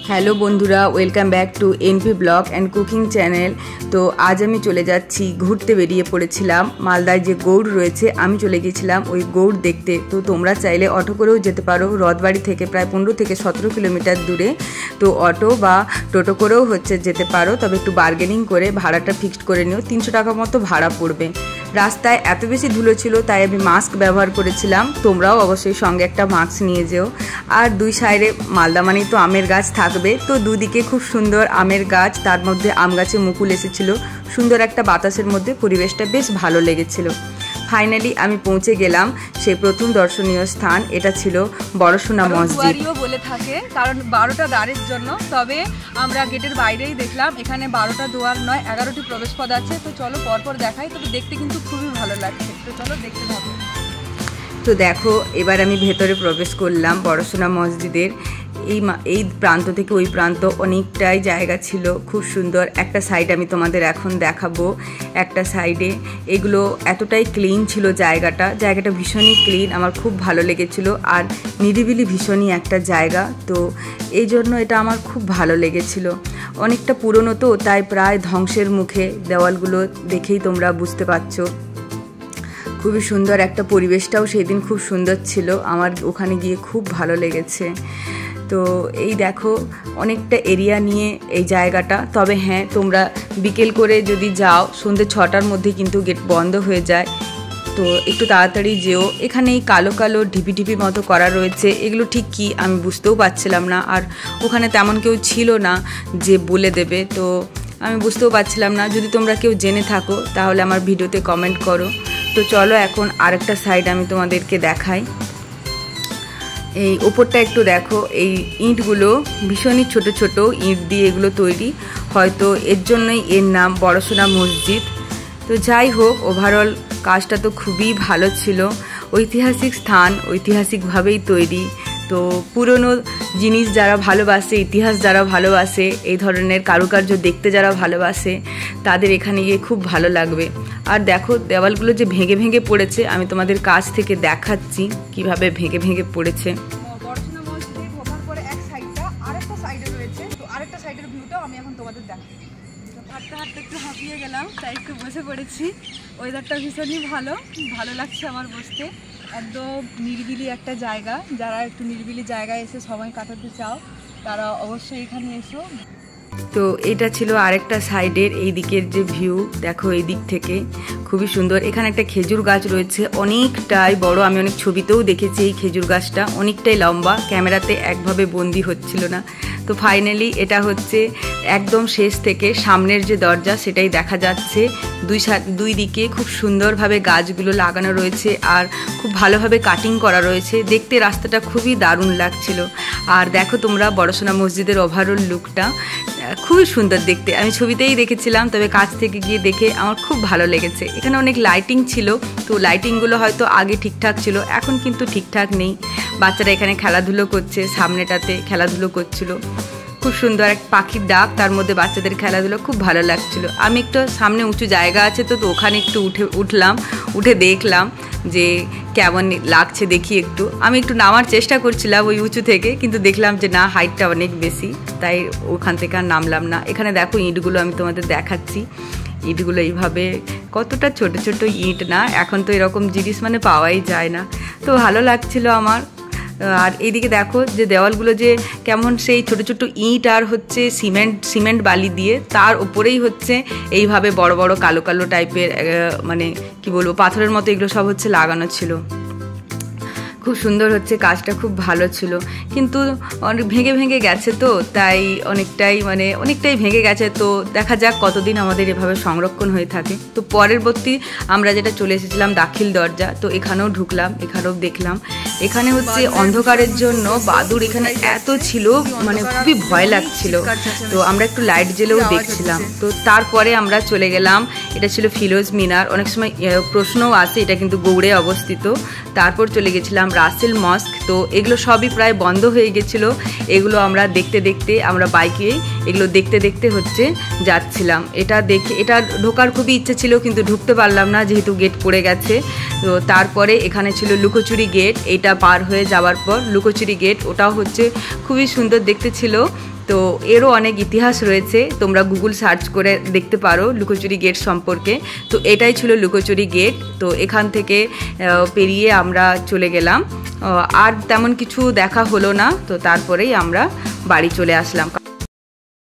Hello बंधुरा welcome back to NP blog and cooking channel. तो आज आमी चले जाচ্ছি ঘুরতে বেরিয়ে পড়েছিলাম মালদায় যে গৌড় রয়েছে আমি চলে গিয়েছিলাম ওই গৌড় দেখতে। তো তোমরা চাইলে অটো করেও যেতে পারো, রথবাড়ি থেকে প্রায় 15 থেকে 17 কিলোমিটার দূরে। তো অটো বা টোটো করেও যেতে পারো, তবে একটু বার্গেনিং করে ভাড়াটা ফিক্সড করে নিও। 300 টাকা মতো ভাড়া পড়বে। রাস্তায় এত বেশি ধুলো ছিল তাই আমি মাস্ক ব্যবহার করেছিলাম, তোমরাও অবশ্যই সঙ্গে একটা মাস্ক নিয়ে যেও। আর দুই সাইডে মালদা মানেই তো আমের গাছ থাকবে, তো দুদিকে খুব সুন্দর আমের গাছ, তার মধ্যে আম গাছে মুকুল এসেছিল, সুন্দর একটা বাতাসের মধ্যে পরিবেশটা বেশ ভালো লেগেছিল। ফাইনালি আমি পৌঁছে গেলাম সেই প্রথম দর্শনীয় স্থান, এটা ছিল বড়সোনা মসজিদ বলে থাকে, কারণ 12টা দ্বারের জন্য। তবে আমরা গেটের বাইরেই দেখলাম এখানে 12টা দুয়ার নয় 11টি প্রবেশপথ আছে। তো চলো পরপর দেখাই, তবে দেখতে কিন্তু খুবই ভালো লাগছে। তো চলো দেখতে থাকো। তো দেখো এবার আমি ভেতরে প্রবেশ করলাম বড়সোনা মসজিদের। এই প্রান্ত থেকে ওই প্রান্ত অনেকটাই জায়গা ছিল, খুব সুন্দর। একটা সাইড আমি তোমাদের এখন দেখাবো। একটা সাইডে এগুলো এতটাই ক্লিন ছিল, জায়গাটা ভীষণই ক্লিন, আমার খুব ভালো লেগেছিল। আর নিরিবিলি ভীষণই একটা জায়গা, তো এই জন্য এটা আমার খুব ভালো লেগেছিল। অনেকটা পুরনো তো, তাই প্রায় ধ্বংসের মুখে, দেওয়ালগুলো দেখেই তোমরা বুঝতে পারছো। খুবই সুন্দর একটা পরিবেশটাও সেই দিন খুব সুন্দর ছিল, আমার ওখানে গিয়ে খুব ভালো লেগেছে। তো এই দেখো অনেকটা এরিয়া নিয়ে এই জায়গাটা। তবে হ্যাঁ, তোমরা বিকেল করে যদি যাও সন্ধ্যে 6টার মধ্যে কিন্তু গেট বন্ধ হয়ে যায়, তো একটু তাড়াতাড়ি যেও। এখানে এই কালো কালো ঢিপি ঢিপি মতো করা রয়েছে, এগুলো ঠিক কি আমি বুঝতেও পারছিলাম না। আর ওখানে তেমন কেউ ছিল না যে বলে দেবে, তো আমি বুঝতেও পারছিলাম না। যদি তোমরা কেউ জেনে থাকো তাহলে আমার ভিডিওতে কমেন্ট করো। তো চলো এখন আরেকটা সাইড আমি তোমাদেরকে দেখাই। এই ওপরটা একটু দেখো, এই ইঁটগুলো ভীষণই ছোট ছোট ইঁট দিয়ে এগুলো তৈরি, হয়তো এর জন্যই এর নাম বড়সোনা মসজিদ। তো যাই হোক, ওভারঅল কাজটা তো খুবই ভালো ছিল। ঐতিহাসিক স্থান, ঐতিহাসিকভাবেই তৈরি। তো পুরনো জিনিস যারা ভালোবাসে, ইতিহাস যারা ভালোবাসে, এই ধরনের কারুকার্য দেখতে যারা ভালোবাসে, তাদের এখানে গিয়ে খুব ভালো লাগবে। আর দেখো দেওয়ালগুলো যে ভেঙে ভেঙে পড়েছে, আমি তোমাদের কাছ থেকে দেখাচ্ছি কিভাবে ভেঙে ভেঙে পড়েছে। বড়সোনা মসজিদে ঢোকার পরে এক সাইডটা আরেকটা সাইডে রয়েছে, তো আরেকটা সাইডের ভিউটাও আমি এখন তোমাদের দেখাই। হাঁটতে হাঁটতে একটু হাঁপিয়ে গেলাম, তাই একটু বসে পড়েছি। ওয়েদারটা ভীষণই ভালো লাগছে আমার বসতে। একদম নিরিবিলি একটা জায়গা, যারা একটু নিরিবিলি জায়গায় এসে সময় কাটাতে চাও তারা অবশ্যই এখানে এসো। তো এটা ছিল আরেকটা সাইডের এই দিকের যে ভিউ, দেখো এই দিক থেকে খুবই সুন্দর। এখানে একটা খেজুর গাছ রয়েছে, অনেকটাই বড়, আমি অনেক ছবিতেও দেখেছি। এই খেজুর গাছটা অনেকটাই লম্বা, ক্যামেরাতে একভাবে বন্দি হচ্ছিল না। তো ফাইনালি এটা হচ্ছে একদম শেষ থেকে সামনের যে দরজা সেটাই দেখা যাচ্ছে। দুই দিকে খুব সুন্দরভাবে গাছগুলো লাগানো রয়েছে আর খুব ভালোভাবে কাটিং করা রয়েছে, দেখতে রাস্তাটা খুবই দারুণ লাগছিল। আর দেখো তোমরা বড়সোনা মসজিদের ওভারঅল লুকটা খুবই সুন্দর দেখতে, আমি ছবিতেই দেখেছিলাম, তবে কাছ থেকে গিয়ে দেখে আমার খুব ভালো লেগেছে। এখানে অনেক লাইটিং ছিল, তো লাইটিংগুলো হয়তো আগে ঠিকঠাক ছিল, এখন কিন্তু ঠিকঠাক নেই। বাচ্চারা এখানে খেলাধুলো করছে, সামনেটাতে খেলাধুলো করছিল, খুব সুন্দর এক পাখির ডাক, তার মধ্যে বাচ্চাদের খেলাধুলো খুব ভালো লাগছিল। আমি একটু সামনে উঁচু জায়গা আছে, তো ওখানে একটু উঠে দেখলাম যে কেমন লাগছে দেখি একটু। আমি একটু নামার চেষ্টা করছিলাম ওই উঁচু থেকে, কিন্তু দেখলাম যে না, হাইটটা অনেক বেশি, তাই ওখান থেকে আর নামলাম না। এখানে দেখো ইঁটগুলো আমি তোমাদের দেখাচ্ছি। ইঁটগুলো এইভাবে কতটা ছোট ছোট ইঁট না, এখন তো এরকম জিনিস মানে পাওয়াই যায় না। তো ভালো লাগছিল আমার। আর এইদিকে দেখো যে দেওয়ালগুলো যে কেমন সেই ছোট ছোট ইঁট আর হচ্ছে সিমেন্ট বালি দিয়ে, তার উপরেই হচ্ছে এইভাবে বড় বড় কালো কালো টাইপের মানে কি বলবো পাথরের মতো এগুলো সব হচ্ছে লাগানো ছিল। খুব সুন্দর হচ্ছে, কাজটা খুব ভালো ছিল, কিন্তু অনেক ভেঙে ভেঙে গেছে, তো তাই অনেকটাই ভেঙে গেছে। তো দেখা যাক কতদিন আমাদের এভাবে সংরক্ষণ হয়ে থাকে। তো পরবর্তী আমরা যেটা চলে এসেছিলাম দাখিল দরজা, তো এখানেও ঢুকলাম, এখানেও দেখলাম। এখানে হচ্ছে অন্ধকারের জন্য বাদুড় এখানে এত ছিল, মানে খুবই ভয় লাগছিল। তো আমরা একটু লাইট জ্বেলেও দেখছিলাম। তো তারপরে আমরা চলে গেলাম, এটা ছিল ফিরোজ মিনার। অনেক সময় প্রশ্নও আছে, এটা কিন্তু গৌড়ে অবস্থিত। তারপর চলে গেছিলাম রাসেল মস্ক। তো এগুলো সবই প্রায় বন্ধ হয়ে গেছিলো, এগুলো আমরা আমরা বাইকে এগুলো দেখতে হচ্ছে যাচ্ছিলাম। এটা ঢোকার খুবই ইচ্ছে ছিল, কিন্তু ঢুকতে পারলাম না যেহেতু গেট পড়ে গেছে। তো তারপরে এখানে ছিল লুকোচুরি গেট, এটা পার হয়ে যাওয়ার পর লুকোচুরি গেট, ওটাও হচ্ছে খুবই সুন্দর দেখতে ছিল। তো এরও অনেক ইতিহাস রয়েছে, তোমরা গুগল সার্চ করে দেখতে পারো লুকোচুরি গেট সম্পর্কে। তো এটাই ছিল লুকোচুরি গেট। তো এখান থেকে পেরিয়ে আমরা চলে গেলাম, আর তেমন কিছু দেখা হলো না। তো তারপরেই আমরা বাড়ি চলে আসলাম।